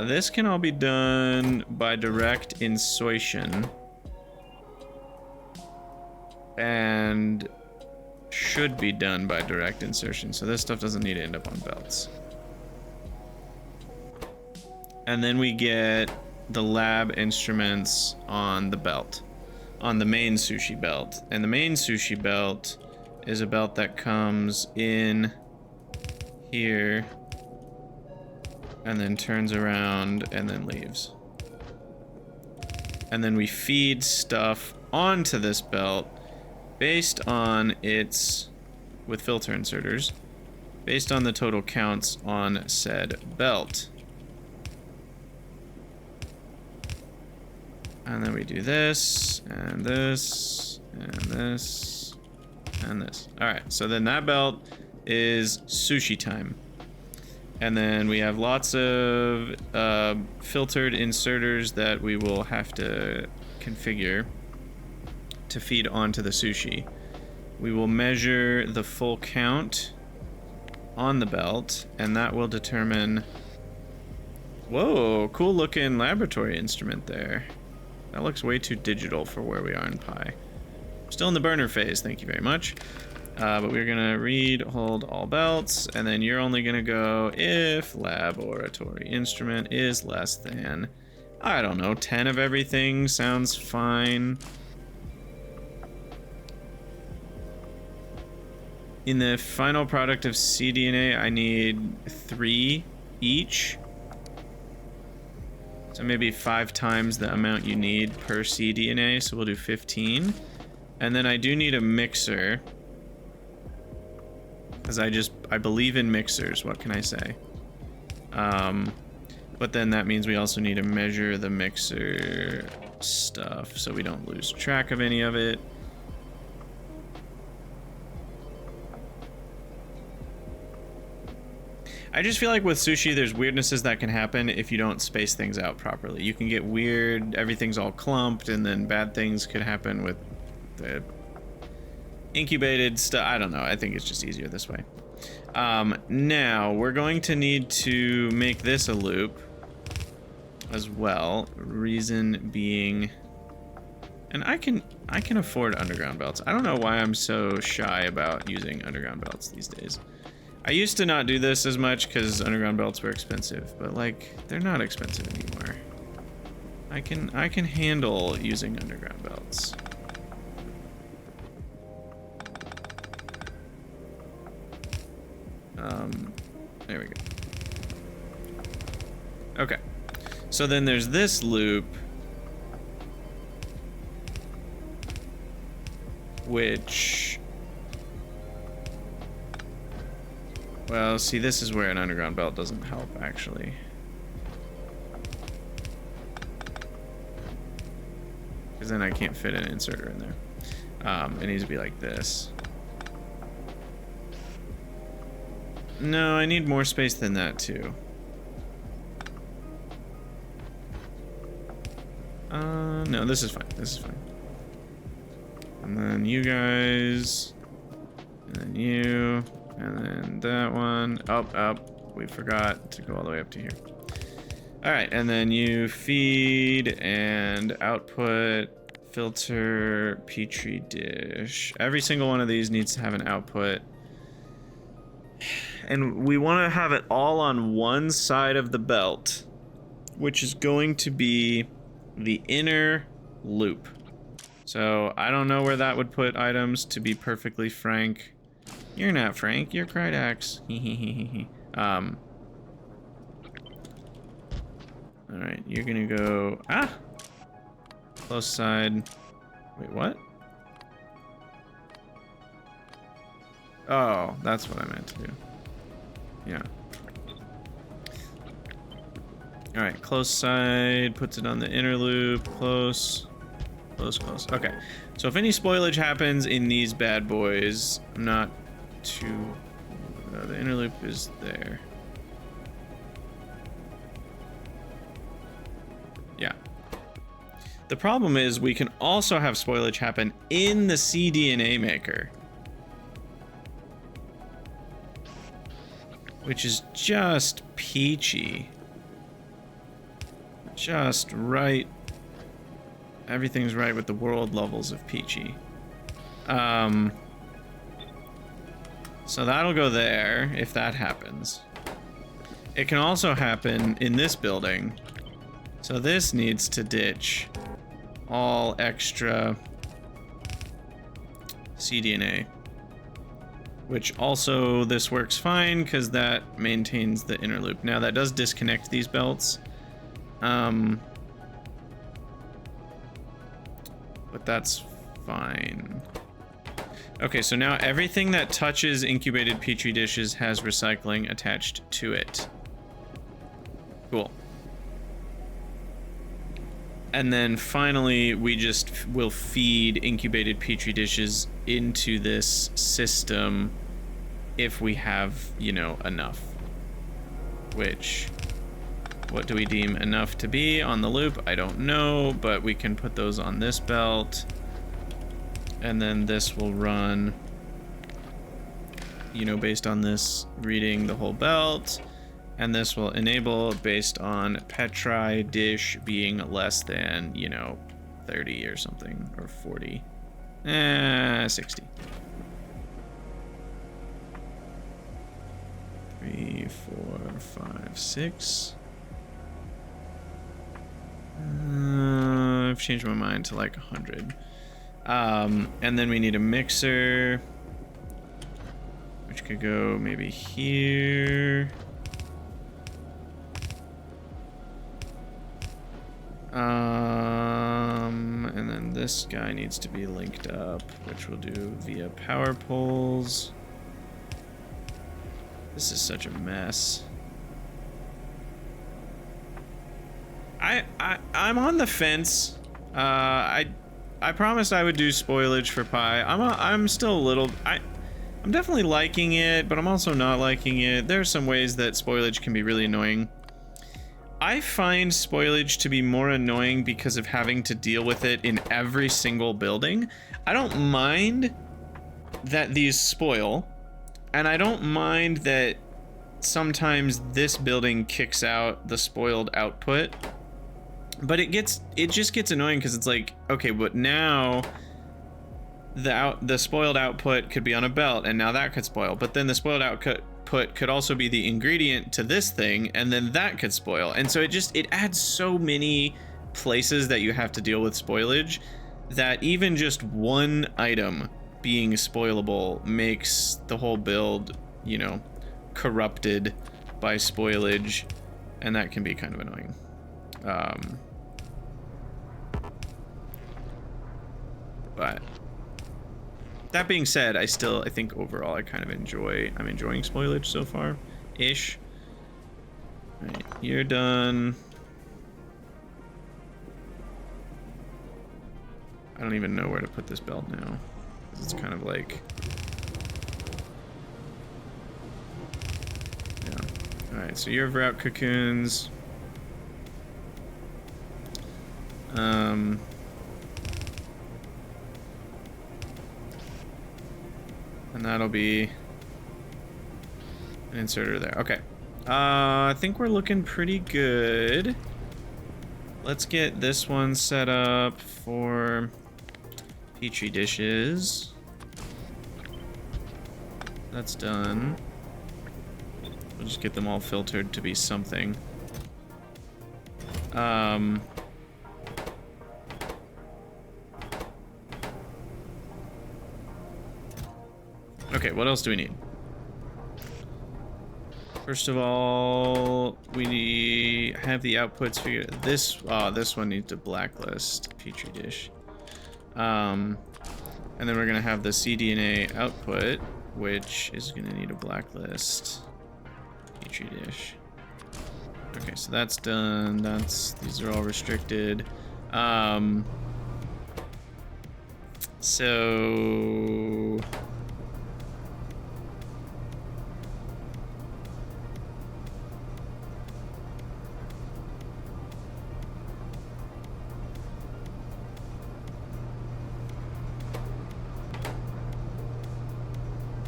This can all be done by direct insertion and should be done by direct insertion. So this stuff doesn't need to end up on belts. And then we get the lab instruments on the belt, on the main sushi belt. And the main sushi belt is a belt that comes in here and then turns around and then leaves. And then we feed stuff onto this belt based on its, with filter inserters, based on the total counts on said belt. And then we do this, and this, and this, and this. All right, so then that belt is sushi time. And then we have lots of filtered inserters that we will have to configure to feed onto the sushi. We will measure the full count on the belt, and that will determine... Whoa, cool looking laboratory instrument there. That looks way too digital for where we are in Pi. Still in the burner phase, thank you very much. But we're gonna read, hold all belts, and then you're only gonna go if laboratory instrument is less than, I don't know, 10 of everything sounds fine. In the final product of cDNA, I need 3 each. So maybe 5 times the amount you need per cDNA, so we'll do 15. And then I do need a mixer. Because I believe in mixers, what can I say? But then that means we also need to measure the mixer stuff so we don't lose track of any of it. I just feel like with sushi, there's weirdnesses that can happen if you don't space things out properly. You can get weird, everything's all clumped, and then bad things could happen with the incubated stuff. I don't know. I think it's just easier this way. Now, we're going to need to make this a loop as well. Reason being... And I can afford underground belts. I don't know why I'm so shy about using underground belts these days. I used to not do this as much because underground belts were expensive, but like they're not expensive anymore. I can handle using underground belts. There we go. Okay. So then there's this loop which Well, see, this is where an underground belt doesn't help, actually. Because then I can't fit an inserter in there. It needs to be like this. No, I need more space than that, too. No, this is fine. This is fine. And then you guys. And then you. And then that one. Up. We forgot to go all the way up to here. Alright, and then you feed and output, filter, petri dish. Every single one of these needs to have an output. And we want to have it all on one side of the belt, which is going to be the inner loop. So I don't know where that would put items, to be perfectly frank. You're not Frank, you're Krydax. Alright, you're gonna go... Ah! Close side. Wait, what? Oh, that's what I meant to do. Yeah. Alright, close side, puts it on the inner loop, close. Close. Okay, so if any spoilage happens in these bad boys, I'm not too... the inner loop is there. Yeah. The problem is we can also have spoilage happen in the cDNA maker, which is just peachy. Just right. Everything's right with the world levels of peachy. So that'll go there if that happens. It can also happen in this building. So this needs to ditch all extra cDNA. Which also this works fine because that maintains the inner loop. Now that does disconnect these belts. But that's fine. Okay, so now everything that touches incubated petri dishes has recycling attached to it. Cool. And then finally, we just will feed incubated petri dishes into this system if we have, you know, enough. Which, what do we deem enough to be on the loop? I don't know, but we can put those on this belt. And then this will run, you know, based on this reading the whole belt. And this will enable based on petri dish being less than, you know, 30 or something, or 40. 60. 3, 4, 5, 6. I've changed my mind to like 100. And then we need a mixer, which could go maybe here. And then this guy needs to be linked up, which we'll do via power poles. This is such a mess. I'm on the fence. I promised I would do spoilage for Pi. I'm still a little... I'm definitely liking it, but I'm also not liking it. There are some ways that spoilage can be really annoying. I find spoilage to be more annoying because of having to deal with it in every single building. I don't mind that these spoil, and I don't mind that sometimes this building kicks out the spoiled output. But it just gets annoying because it's like, okay, but now the spoiled output could be on a belt, and now that could spoil. But then the spoiled output could also be the ingredient to this thing, and then that could spoil. And so it adds so many places that you have to deal with spoilage that even just one item being spoilable makes the whole build, you know, corrupted by spoilage, and that can be kind of annoying. But That being said, I think overall I kind of I'm enjoying spoilage so far, ish. All right, you're done. I don't even know where to put this belt now. It's kind of like, yeah. All right, so you have route cocoons. And that'll be an inserter there. Okay. I think we're looking pretty good. Let's get this one set up for petri dishes. That's done. We'll just get them all filtered to be something. Okay, what else do we need? First of all, we have the outputs figured. This one needs a blacklist petri dish. And then we're gonna have the cDNA output, which is gonna need a blacklist petri dish. Okay, so that's done. These are all restricted. So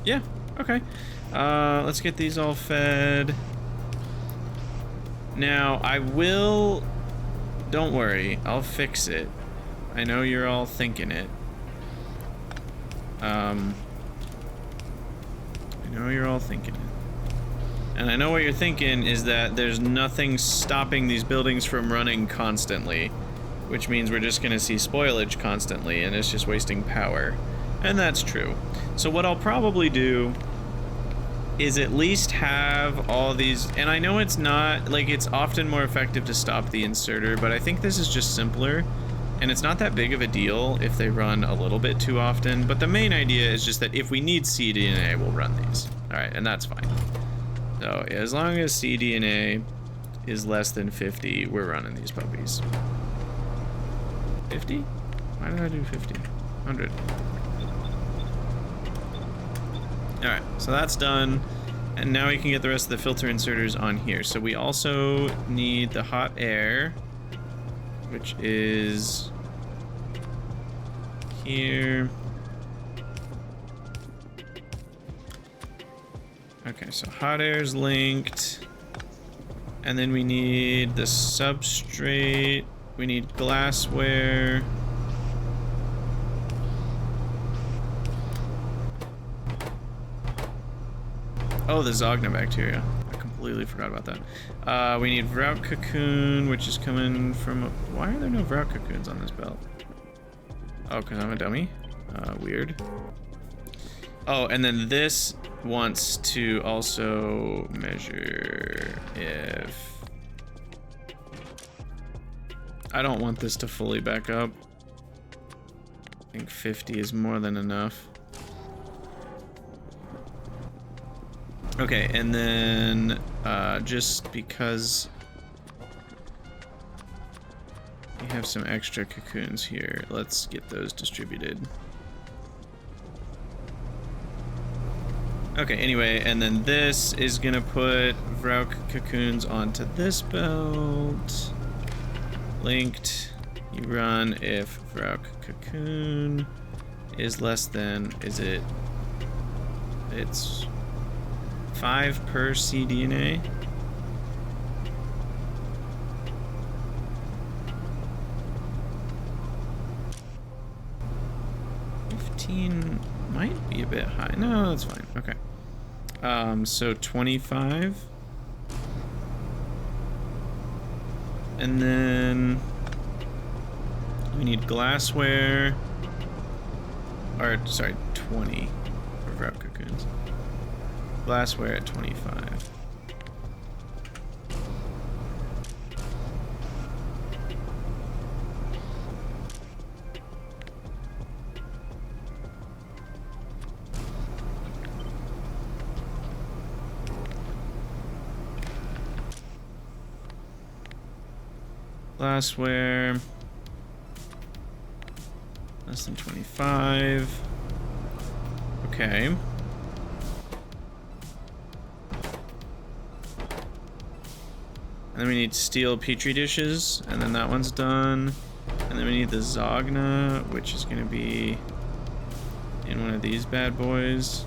yeah, okay. Let's get these all fed. Now, don't worry, I'll fix it. I know you're all thinking it. I know you're all thinking it. And I know what you're thinking is that there's nothing stopping these buildings from running constantly, which means we're just gonna see spoilage constantly, and it's just wasting power. And that's true. So what I'll probably do is at least have all these, and I know it's not, like, it's often more effective to stop the inserter, but I think this is just simpler, and it's not that big of a deal if they run a little bit too often, but the main idea is just that if we need cDNA, we'll run these. Alright, and that's fine. So, as long as cDNA is less than 50, we're running these puppies. 50? Why did I do 50? 100. Alright, so that's done. And now we can get the rest of the filter inserters on here. So we also need the hot air, which is here. Okay, so hot air's linked. And then we need the substrate. We need glassware. Oh, the Zogna bacteria. I completely forgot about that. We need route cocoon, which is coming from... Why are there no route cocoons on this belt? Oh, because I'm a dummy? Weird. Oh, and then this wants to also measure if... I don't want this to fully back up. I think 50 is more than enough. Okay, and then just because we have some extra cocoons here, let's get those distributed. Okay, anyway, and then this is gonna put Vrouk cocoons onto this belt. Linked. You run if Vrouk cocoon is less than, it's 5 per cDNA. Might be a bit high. No, that's fine. Okay. So 25. And then we need glassware. Or, sorry, 20 for Vrouk cocoons. Glassware at 25. Glassware. Less than 25. Okay. And then we need steel petri dishes, and then that one's done. And then we need the Zogna, which is gonna be in one of these bad boys.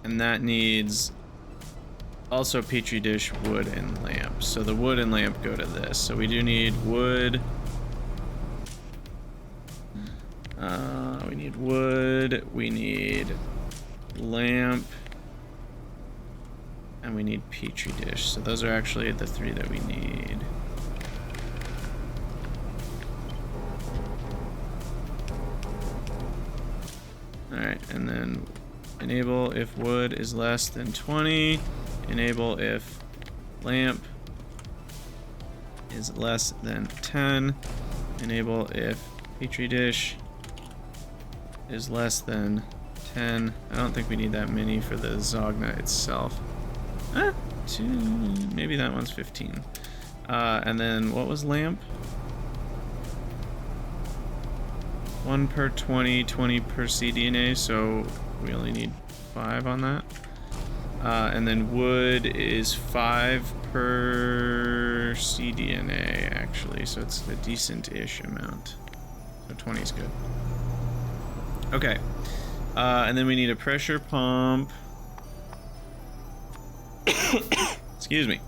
And that needs also petri dish, wood, and lamp. So the wood and lamp go to this. So we do need wood. We need wood, we need lamp, and we need petri dish. So those are actually the 3 that we need. Alright, and then enable if wood is less than 20. Enable if lamp is less than 10. Enable if petri dish is less than 10. I don't think we need that many for the Zogna itself. Maybe that one's 15. And then what was lamp? 1 per 20, 20 per cDNA, so we only need 5 on that. And then wood is 5 per cDNA, actually, so it's a decent-ish amount. So 20 is good. Okay. And then we need a pressure pump. Excuse me.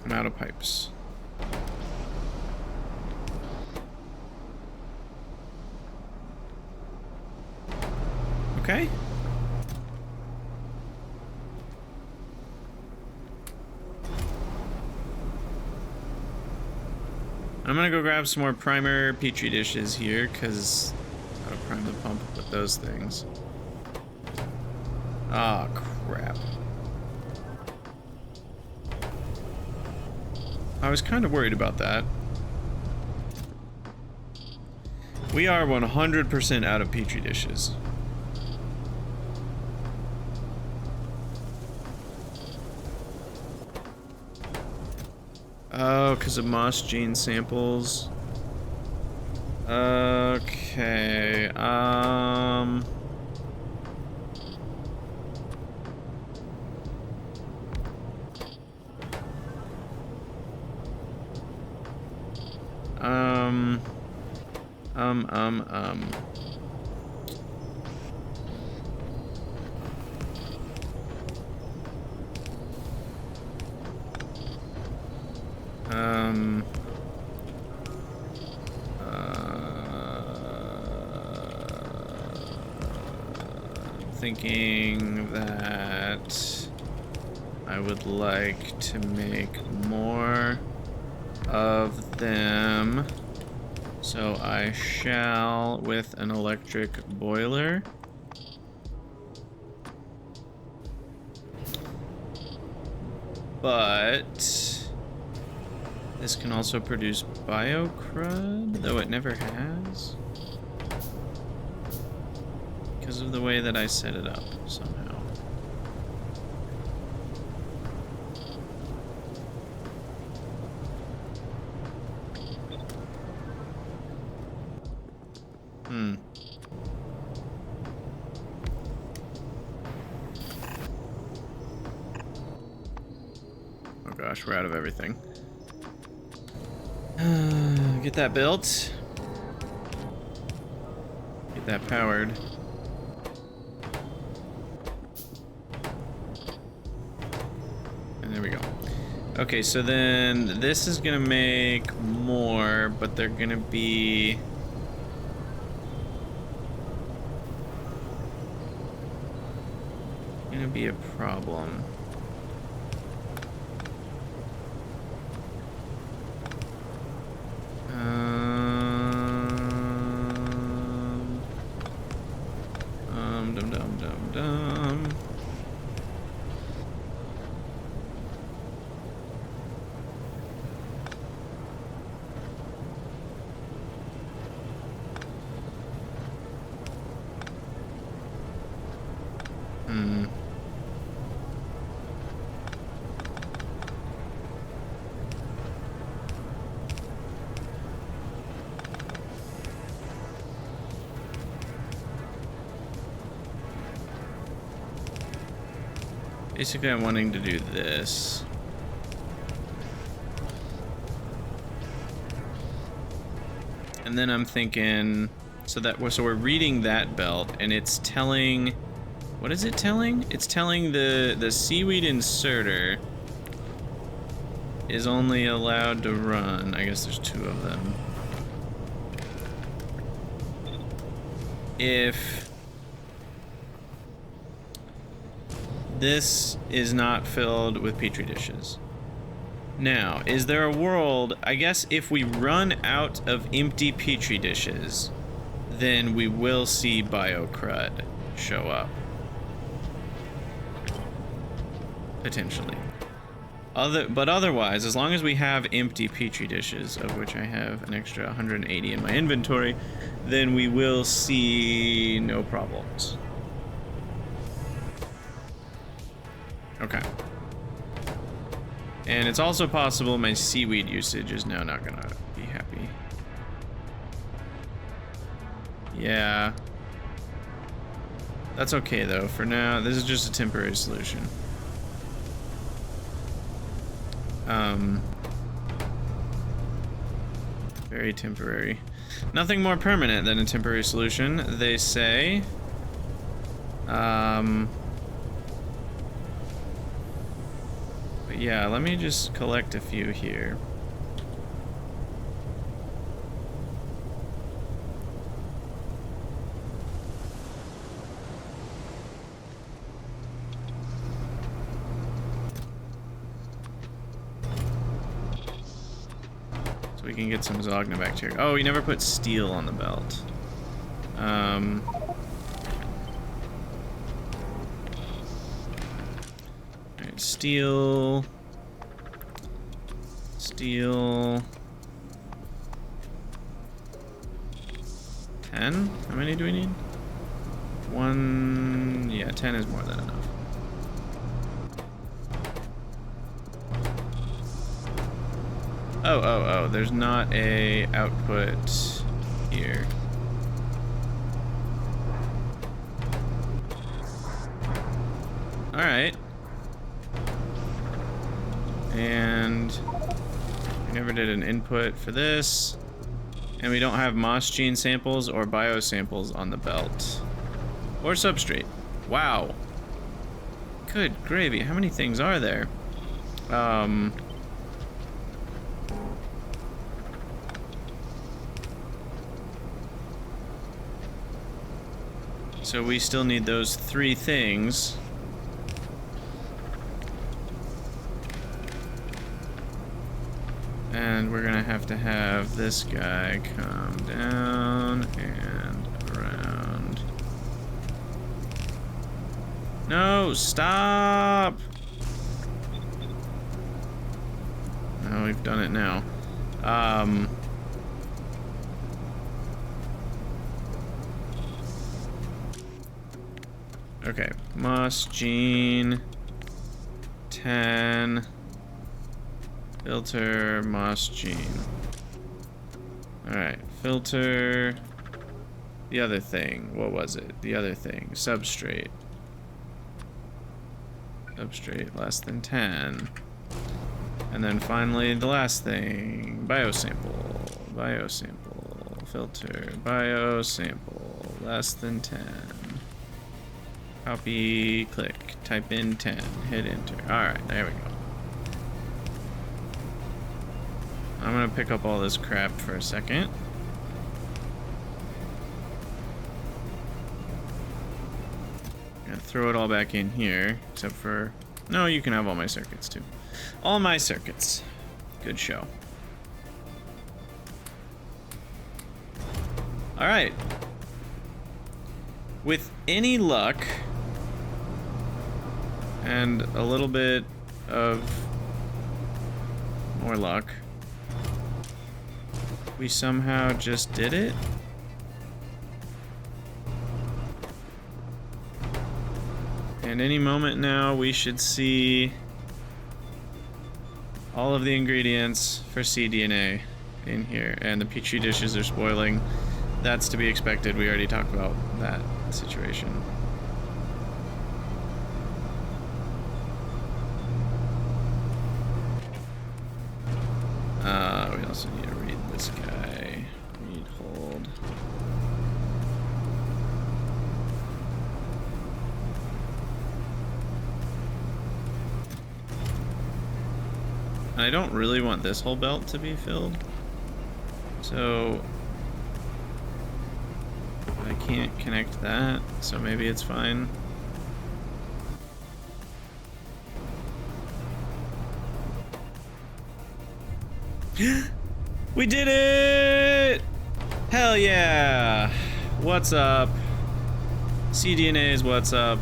I'm out of pipes. Okay. I'm gonna go grab some more primer petri dishes here, because I'll prime the pump with those things. Ah, crap. I was kind of worried about that. We are 100% out of petri dishes. Oh, because of moss gene samples. Okay, thinking that I would like to make more of them, so I shall with an electric boiler. But this can also produce biocrud, though it never has. Because of the way that I set it up, somehow. Oh gosh, we're out of everything. Get that built. Get that powered. And there we go. Okay, so then this is gonna make more, but they're gonna be... a problem. Basically, I'm wanting to do this. And then I'm thinking, so we're reading that belt, and it's telling, what is it telling? It's telling the seaweed inserter is only allowed to run. I guess there's 2 of them. If this is not filled with petri dishes. Now, is there a world, I guess if we run out of empty petri dishes, then we will see BioCrud show up. Potentially. But otherwise, as long as we have empty petri dishes, of which I have an extra 180 in my inventory, then we will see no problems. Okay. And it's also possible my seaweed usage is now not gonna be happy. Yeah. That's okay though. For now, this is just a temporary solution. Very temporary. Nothing more permanent than a temporary solution, they say. But yeah, let me just collect a few here. So we can get some Zognobacteria. Oh, we never put steel on the belt. Alright, steel. Steel. 10? How many do we need? 1. Yeah, 10 is more than enough. Oh, there's not a output here. Alright. And we never did an input for this. And we don't have moss gene samples or bio samples on the belt. Or substrate. Wow. Good gravy. How many things are there? So we still need those 3 things. And we're gonna have to have this guy come down and around. No, stop! No, we've done it now. Okay, moss gene 10 filter moss gene. All right, filter the other thing. What was it? The other thing, substrate. Substrate less than 10. And then finally the last thing, biosample. Biosample, filter, biosample less than 10. Copy, click, type in 10, hit enter. Alright, there we go. I'm gonna pick up all this crap for a second. Gonna throw it all back in here, except for... No, you can have all my circuits too. All my circuits. Good show. Alright. With any luck... and a little bit of more luck, we somehow just did it. And any moment now we should see all of the ingredients for cDNA in here, and the petri dishes are spoiling. That's to be expected. We already talked about that situation. also need to read this guy. Read, hold. I don't really want this whole belt to be filled. So I can't connect that, so maybe it's fine. We did it! Hell yeah! What's up? cDNA's what's up?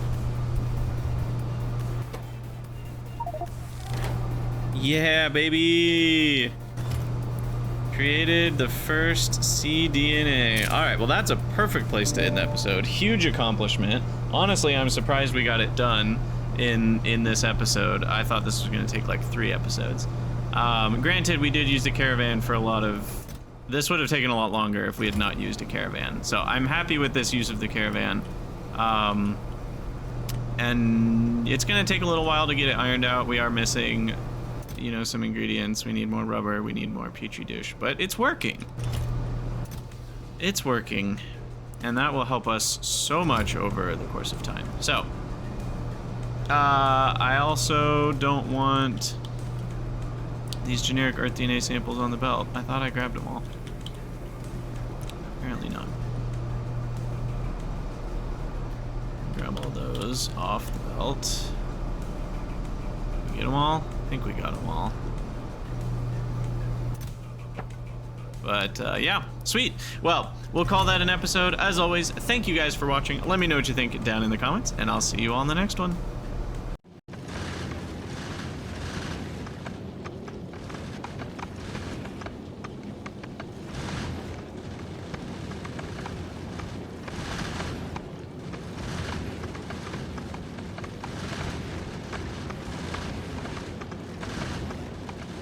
Yeah, baby! Created the first cDNA. Alright, well that's a perfect place to end the episode. Huge accomplishment. Honestly, I'm surprised we got it done in this episode. I thought this was going to take like 3 episodes. Granted, we did use the caravan for a lot of... This would have taken a lot longer if we had not used a caravan. So I'm happy with this use of the caravan. And it's going to take a little while to get it ironed out. We are missing, you know, some ingredients. We need more rubber. We need more petri dish. But it's working. It's working. And that will help us so much over the course of time. So, I also don't want these generic Earth DNA samples on the belt. I thought I grabbed them all. Apparently not. Grab all those off the belt. Did we get them all? I think we got them all. But yeah, sweet. Well, we'll call that an episode. As always, thank you guys for watching. Let me know what you think down in the comments, and I'll see you all in the next one.